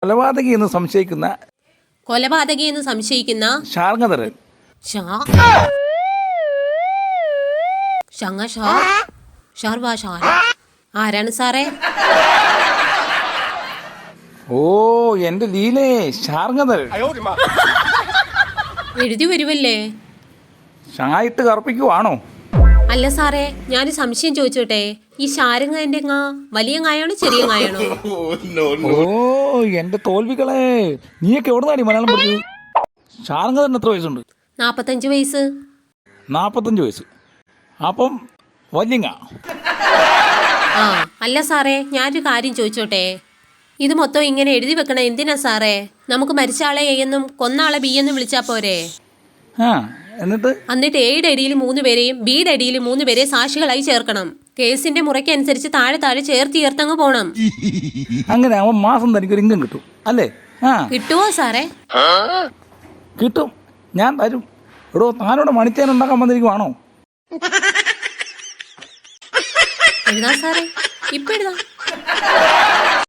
കൊലപാതകി എന്ന് സംശയിക്കുന്ന ശാർങ്ങധരൻ. ആരാണ് സാറേ? ഓ, എന്റെ ലീലേ, ശാർങ്ങധരൻ. എഴുതി വരുമല്ലേ? ഷായിട്ട് കറുപ്പിക്കുവാണോ? അല്ല സാറേ, ഞാനൊരു സംശയം ചോദിച്ചോട്ടെ. ഈ ശാരങ്ങന്റെ വലിയ കായാണോ ചെറിയ കായാണോ? ഓ, എന്റെ തോൽവികളെ, നീയൊക്കെ എവിടെ നിന്നാണ് മലയാളം പഠിച്ചത്? ശാർങ്ങധരൻ എത്ര വയസ്സുണ്ട്? 45 വയസ്സ്. 45 വയസ്സ്. അപ്പം വല്യങ്ങ. അല്ല സാറേ, ഞാനൊരു കാര്യം ചോദിച്ചോട്ടെ. ഇത് മൊത്തം ഇങ്ങനെ എഴുതി വെക്കണ എന്തിനാ സാറേ? നമുക്ക് മരിച്ച ആളെ എ എന്നും കൊന്ന ആളെ ബി എന്നും വിളിച്ചാ പോരെ? എന്നിട്ട് എയുടെ അടിയിൽ 3 പേരെയും ബിയുടെ അടിയിൽ 3 പേരെ സാക്ഷികളായി ചേർക്കണം. കേസിന്റെ മുറയ്ക്ക് അനുസരിച്ച് താഴെ ചേർത്തങ്ങ് പോണം. അങ്ങനെ അവൻ മാസം തനിക്കൊരു ഇൻകം കിട്ടും അല്ലേ? കിട്ടുവോ സാറേ? കിട്ടും, ഞാൻ തരും. എടോ, താനോടെ മണിത്തേൻ ഉണ്ടാക്കാൻ വന്നിരിക്കുവാണോ? എഴുതാ സാറേ, ഇപ്പൊ എഴുതാം.